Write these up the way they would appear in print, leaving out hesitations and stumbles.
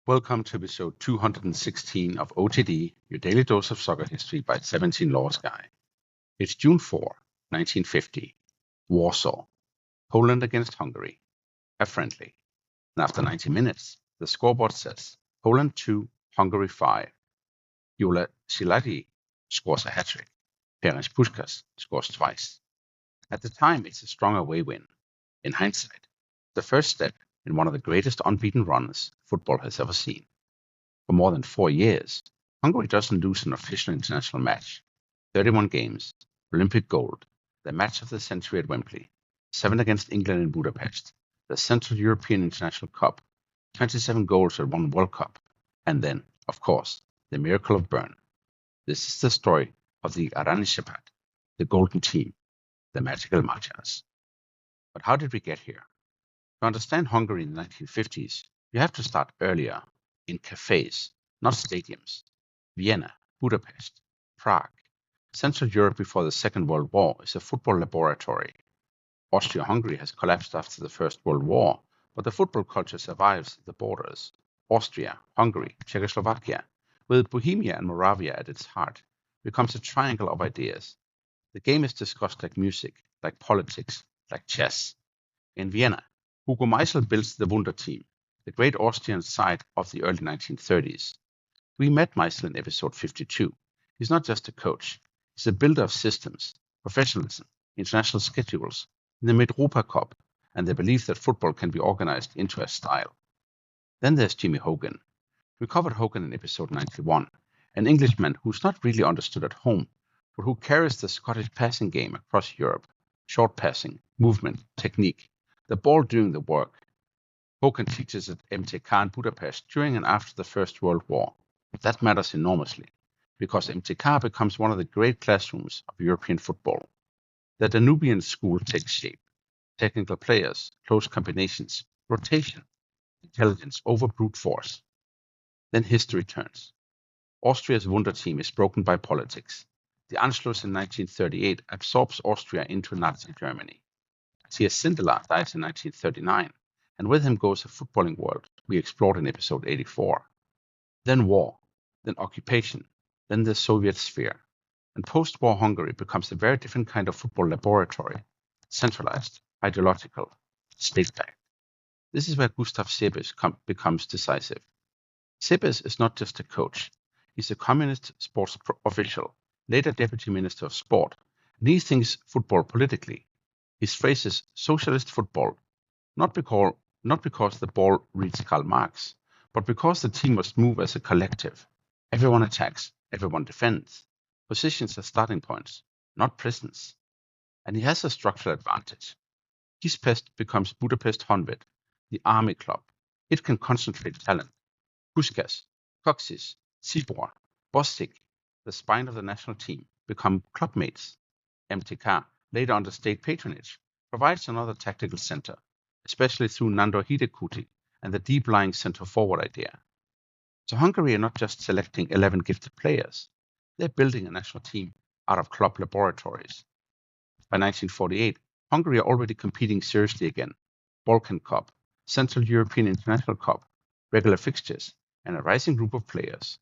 Welcome to episode 216 of OTD, your daily dose of soccer history by 17 Laws Guy. It's June 4, 1950. Warsaw. Poland against Hungary. A friendly. And after 90 minutes, the scoreboard says Poland 2, Hungary 5. Gyula Szilágyi scores a hat-trick. Ferenc Puskás scores twice. At the time, it's a strong away win. In hindsight, the first step in one of the greatest unbeaten runs football has ever seen. For more than 4 years, Hungary doesn't lose an official international match. 31 games, Olympic gold, the match of the century at Wembley, 7 against England in Budapest, the Central European International Cup, 27 goals at one World Cup, and then, of course, the Miracle of Bern. This is the story of the avalanche, the golden team, the magical Magyars. But how did we get here? To understand Hungary in the 1950s, you have to start earlier, in cafes, not stadiums. Vienna, Budapest, Prague. Central Europe before the Second World War is a football laboratory. Austria-Hungary has collapsed after the First World War, but the football culture survives at the borders. Austria, Hungary, Czechoslovakia, with Bohemia and Moravia at its heart, becomes a triangle of ideas. The game is discussed like music, like politics, like chess. In Vienna, Hugo Meisel builds the Wunder team, the great Austrian side of the early 1930s. We met Meisel in episode 52. He's not just a coach, he's a builder of systems, professionalism, international schedules, the Mid-Europa Cup, and the belief that football can be organized into a style. Then there's Jimmy Hogan. We covered Hogan in episode 91, an Englishman who's not really understood at home, but who carries the Scottish passing game across Europe. Short passing, movement, technique, the ball doing the work. Hogan teaches at MTK in Budapest during and after the First World War. That matters enormously, because MTK becomes one of the great classrooms of European football. The Danubian school takes shape. Technical players, close combinations, rotation, intelligence over brute force. Then history turns. Austria's Wunder team is broken by politics. The Anschluss in 1938 absorbs Austria into Nazi Germany. Matthias Sindelar dies in 1939, and with him goes a footballing world we explored in episode 84. Then war, then occupation, then the Soviet sphere. And post-war Hungary becomes a very different kind of football laboratory, centralized, ideological, state-backed. This is where Gustav Seebeck becomes decisive. Seebeck is not just a coach. He's a communist sports official, later deputy minister of sport, and he thinks football politically. His phrase is socialist football, not because the ball reads Karl Marx, but because the team must move as a collective. Everyone attacks, everyone defends. Positions are starting points, not prisons. And he has a structural advantage. Budapest becomes Budapest Honvéd, the army club. It can concentrate talent. Puskás, Kocsis, Cibor, Bostik, the spine of the national team, become clubmates. MTK, later under state patronage, provides another tactical center, especially through Nandor Hidekuti and the deep-lying center-forward idea. So Hungary are not just selecting 11 gifted players, they're building a national team out of club laboratories. By 1948, Hungary are already competing seriously again. Balkan Cup, Central European International Cup, regular fixtures, and a rising group of players.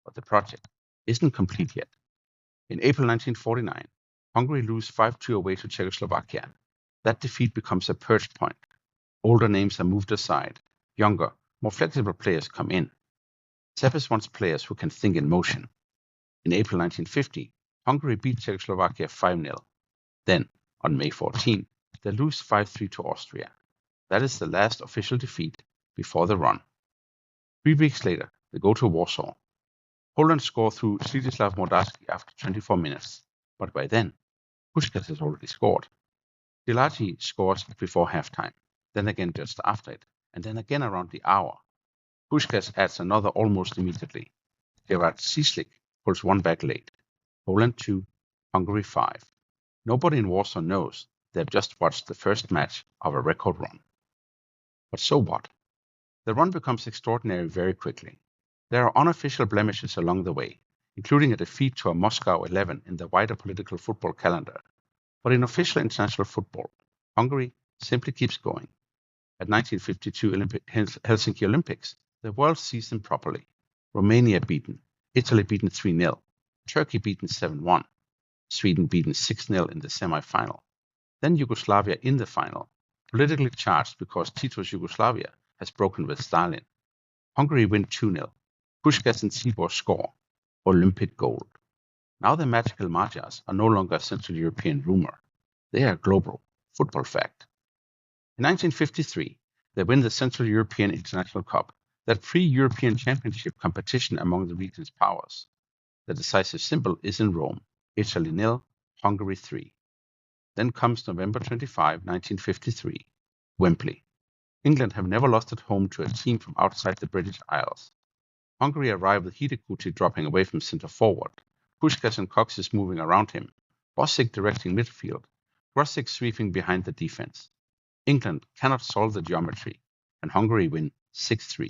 But the project isn't complete yet. In April 1949, Hungary lose 5-2 away to Czechoslovakia. That defeat becomes a purge point. Older names are moved aside. Younger, more flexible players come in. Seppes wants players who can think in motion. In April 1950, Hungary beat Czechoslovakia 5-0. Then, on May 14, they lose 5-3 to Austria. That is the last official defeat before the run. 3 weeks later, they go to Warsaw. Poland score through Zdzisław Modarski after 24 minutes, but by then, Puskás has already scored. Szilágyi scores before halftime, then again just after it, and then again around the hour. Puskás adds another almost immediately. Gerard Cieslik pulls one back late. Poland 2, Hungary 5. Nobody in Warsaw knows they've just watched the first match of a record run. But so what? The run becomes extraordinary very quickly. There are unofficial blemishes along the way, including a defeat to a Moscow 11 in the wider political football calendar. But in official international football, Hungary simply keeps going. At 1952 Helsinki Olympics, The world sees them properly. Romania beaten, Italy beaten 3-0, Turkey beaten 7-1, Sweden beaten 6-0 in the semi-final. Then Yugoslavia in the final, politically charged because Tito's Yugoslavia has broken with Stalin. Hungary win 2-0. Puskás and Tibor score. Olympic gold. Now the magical Magyars are no longer a Central European rumor. They are a global football fact. In 1953, they win the Central European International Cup, that pre-European championship competition among the region's powers. The decisive symbol is in Rome, Italy 0, Hungary 3. Then comes November 25, 1953, Wembley. England have never lost at home to a team from outside the British Isles. Hungary arrive with Hidekuti dropping away from centre forward, Puskás and Coxes moving around him, Bosic directing midfield, Grosic sweeping behind the defence. England cannot solve the geometry, and Hungary win 6-3,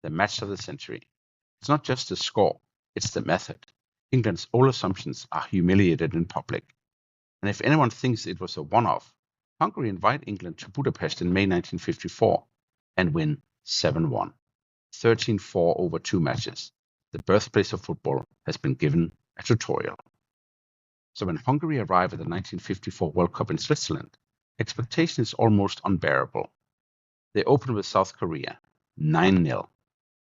the match of the century. It's not just the score, it's the method. England's all assumptions are humiliated in public. And if anyone thinks it was a one-off, Hungary invite England to Budapest in May 1954 and win 7-1. 13-4 over 2 matches. The birthplace of football has been given a tutorial. So when Hungary arrived at the 1954 World Cup in Switzerland, expectation is almost unbearable. They open with South Korea, 9-0.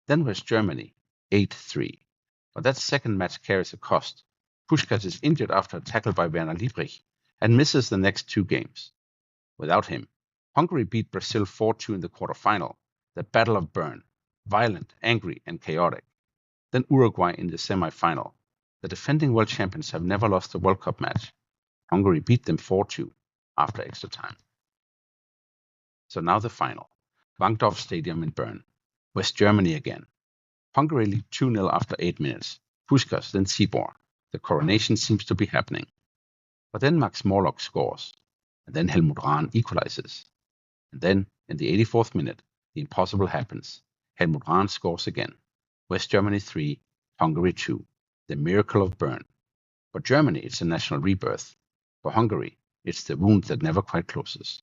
Then West Germany, 8-3. But that second match carries a cost. Puskás is injured after a tackle by Werner Liebrich and misses the next 2 games. Without him, Hungary beat Brazil 4-2 in the quarterfinal, the Battle of Bern, violent, angry, and chaotic. Then Uruguay in the semi-final. The defending world champions have never lost a World Cup match. Hungary beat them 4-2 after extra time. So now the final. Wankdorf Stadium in Bern. West Germany again. Hungary lead 2-0 after 8 minutes. Puskás, then Tibor. The coronation seems to be happening. But then Max Morlock scores. And then Helmut Rahn equalizes. And then, in the 84th minute, the impossible happens. Helmut Rahn scores again. West Germany 3, Hungary 2. The Miracle of Bern. For Germany, it's a national rebirth. For Hungary, it's the wound that never quite closes.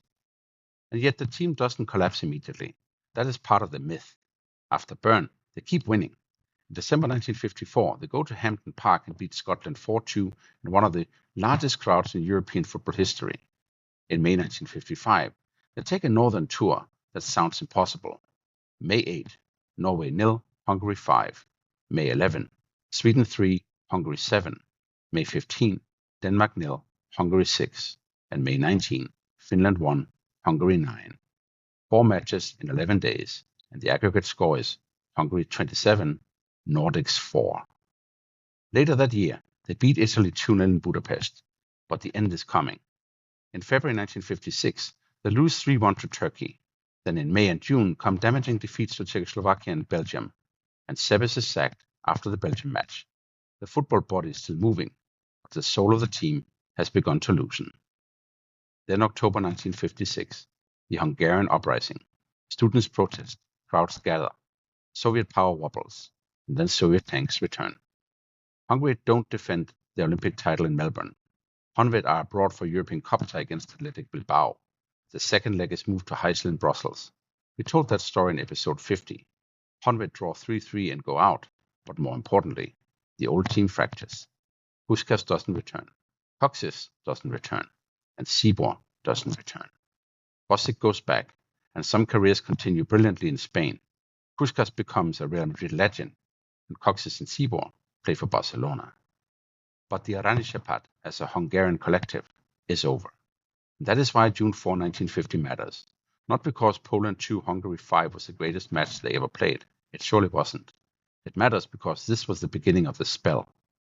And yet the team doesn't collapse immediately. That is part of the myth. After Bern, they keep winning. In December 1954, they go to Hampden Park and beat Scotland 4-2 in one of the largest crowds in European football history. In May 1955, they take a northern tour that sounds impossible. May 8, Norway 0, Hungary 5. May 11, Sweden 3, Hungary 7. May 15, Denmark 0, Hungary 6. And May 19, Finland 1, Hungary 9. 4 matches in 11 days, and the aggregate score is Hungary 27, Nordics 4. Later that year, they beat Italy 2-0 in Budapest, but the end is coming. In February 1956, they lose 3-1 to Turkey. Then in May and June come damaging defeats to Czechoslovakia and Belgium, and Sebes is sacked after the Belgium match. The football body is still moving, but the soul of the team has begun to loosen. Then October 1956, the Hungarian uprising. Students protest, crowds gather, Soviet power wobbles, and then Soviet tanks return. Hungary don't defend the Olympic title in Melbourne. Honved are abroad for European Cup tie against Athletic Bilbao. The second leg is moved to Heysel in Brussels. We told that story in episode 50. Honved draw 3-3 and go out, but more importantly, the old team fractures. Puskás doesn't return, Coxes doesn't return, and Tibor doesn't return. Bosic goes back, and some careers continue brilliantly in Spain. Puskás becomes a Real Madrid legend, and Coxes and Tibor play for Barcelona. But the Aranycsapat as a Hungarian collective is over. And that is why June 4, 1950 matters. Not because Poland 2, Hungary 5 was the greatest match they ever played. It surely wasn't. It matters because this was the beginning of the spell.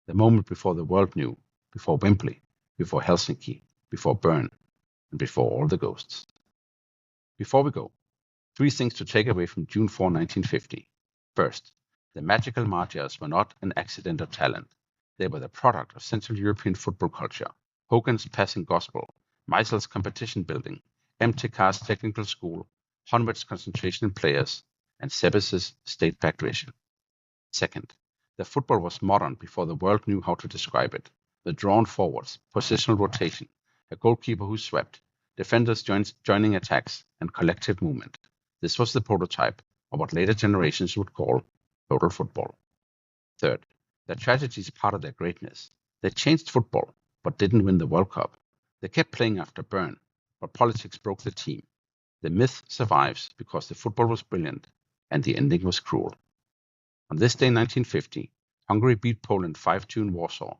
The moment before the world knew, before Wembley, before Helsinki, before Bern, and before all the ghosts. Before we go, 3 things to take away from June 4, 1950. First, the magical Magyars were not an accidental talent. They were the product of Central European football culture, Hogan's passing gospel, Meisel's competition building, MTK's technical school, Honved's concentration in players, and Sebes' state-backed vision. Second, the football was modern before the world knew how to describe it. The drawn forwards, positional rotation, a goalkeeper who swept, defenders joining attacks, and collective movement. This was the prototype, or what later generations would call total football. Third, their tragedy is part of their greatness. They changed football, but didn't win the World Cup. They kept playing after Bern, but politics broke the team. The myth survives because the football was brilliant and the ending was cruel. On this day in 1950, Hungary beat Poland 5-2 in Warsaw,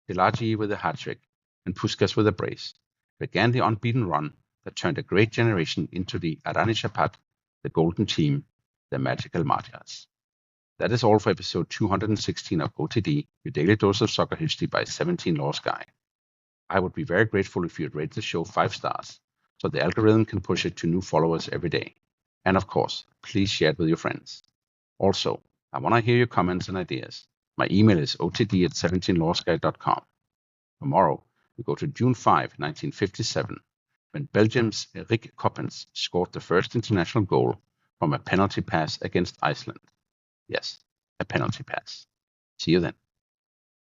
Szilágyi with a hat-trick and Puskás with a brace, began the unbeaten run that turned a great generation into the Aranycsapat, the golden team, the magical Magyars. That is all for episode 216 of OTD, your daily dose of soccer history by 17 Lost Guy. I would be very grateful if you'd rate the show 5 stars, so the algorithm can push it to new followers every day. And of course, please share it with your friends. Also, I want to hear your comments and ideas. My email is otd@17lawsguy.com. Tomorrow, we go to June 5, 1957, when Belgium's Erik Coppens scored the first international goal from a penalty pass against Iceland. Yes, a penalty pass. See you then.